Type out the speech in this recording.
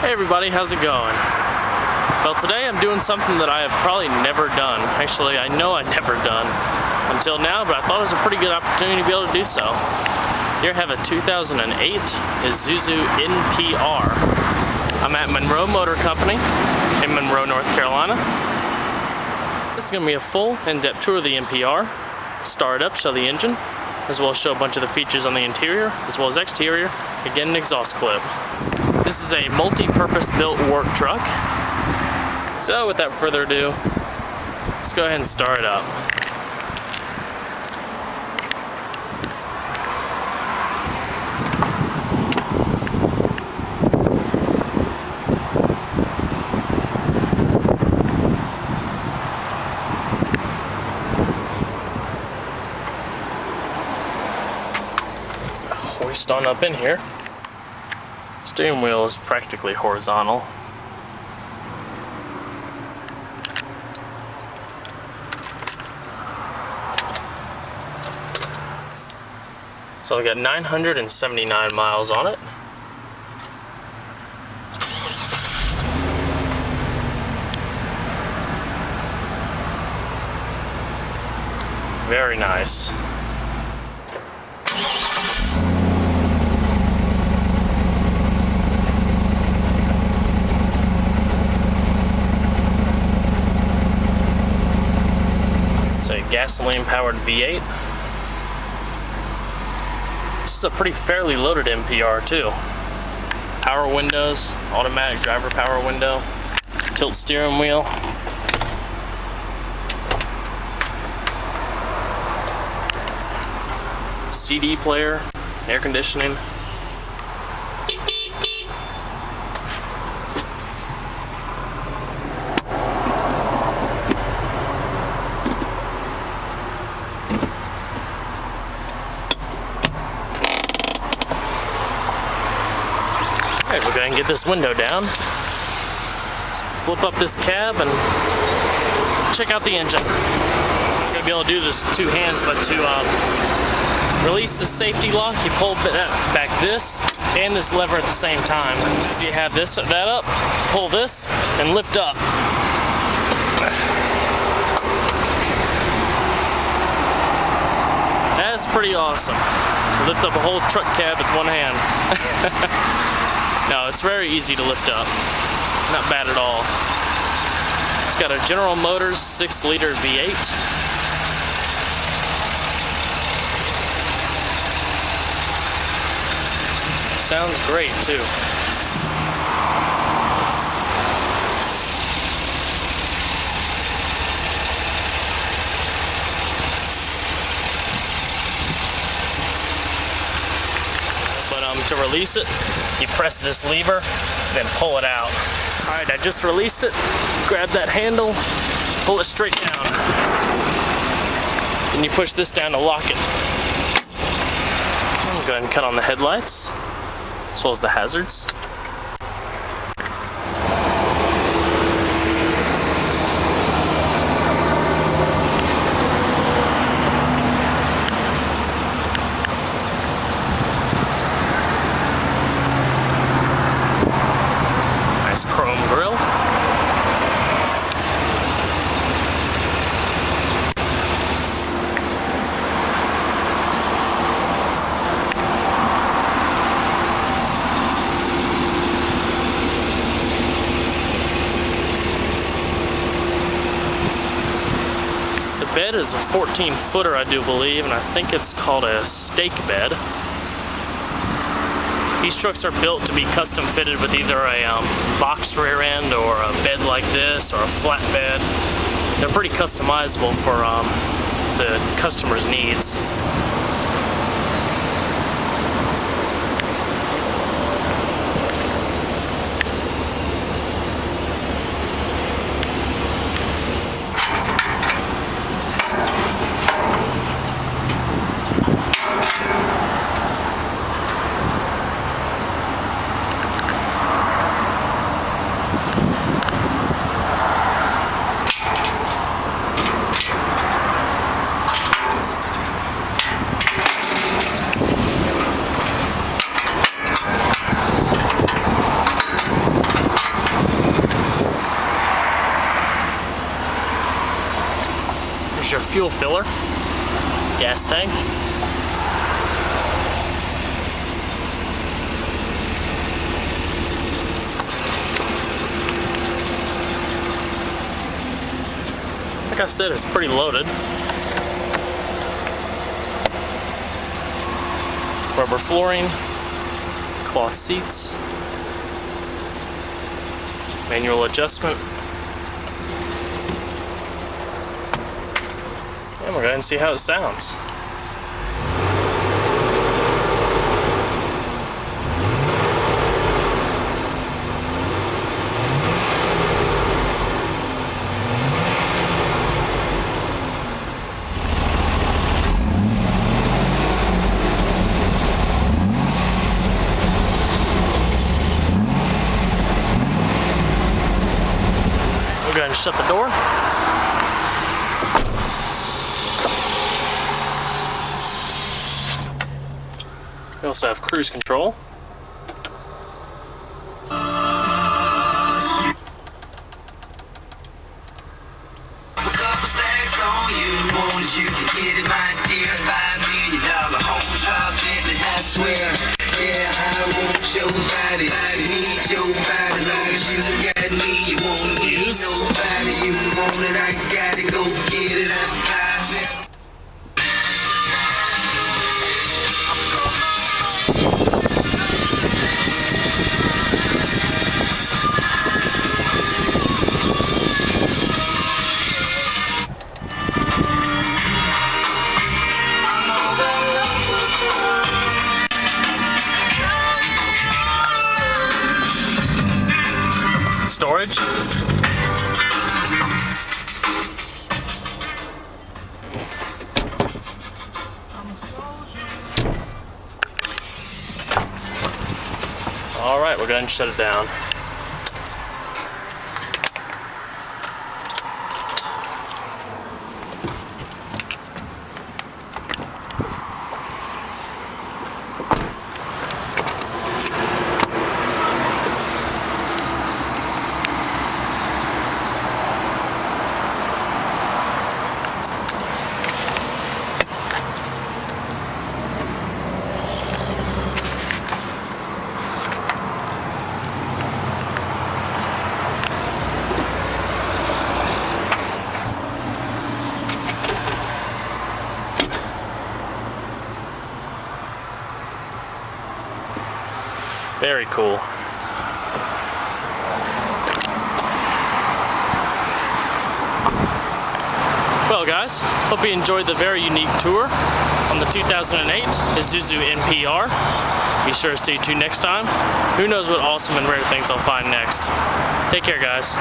Hey everybody, how's it going? Well, today I'm doing something that I have probably never done. Actually, I know I've never done until now, but I thought it was a pretty good opportunity to be able to do so. Here I have a 2008 Isuzu NPR. I'm at Monroe Motor Company in Monroe, North Carolina. This is going to be a full in-depth tour of the NPR. Start it up, show the engine, as well as show a bunch of the features on the interior, as well as exterior, again an exhaust clip. This is a multi-purpose built work truck. So without further ado, let's go ahead and start it up. Hoist on up in here. Steering wheel is practically horizontal. So I got 979 miles on it. Very nice. Gasoline powered V8. This is a pretty fairly loaded NPR too. Power windows, automatic driver power window, tilt steering wheel. CD player, air conditioning. Alright, we'll go ahead and get this window down, flip up this cab, and check out the engine. I'm going to be able to do this two hands, but to release the safety lock, you pull back this and this lever at the same time. If you have that up, pull this and lift up. That's pretty awesome. Lift up a whole truck cab with one hand. No, it's very easy to lift up. Not bad at all. It's got a General Motors 6-liter V8. Sounds great too. To release it, you press this lever, then pull it out. Alright, I just released it. Grab that handle, pull it straight down. Then you push this down to lock it. Go ahead and cut on the headlights, as well as the hazards. Chrome grille. The bed is a 14-footer, I do believe, and I think it's called a stake bed. These trucks are built to be custom fitted with either a boxed rear end or a bed like this or a flat bed. They're pretty customizable for the customer's needs. fuel filler, gas tank. Like I said, it's pretty loaded. Rubber flooring, cloth seats, manual adjustment. And we'll go ahead and see how it sounds. We'll go ahead and shut the door. We also have cruise control. You can get it, my dear. $5 million home drop business, I swear. Yeah, I want your body, need your body. Long as you got me, you won't need nobody. You want it, I gotta go get it. Storage. All right, we're going to shut it down. Very cool. Well guys, hope you enjoyed the very unique tour on the 2008 Isuzu NPR. Be sure to stay tuned next time. Who knows what awesome and rare things I'll find next. Take care guys.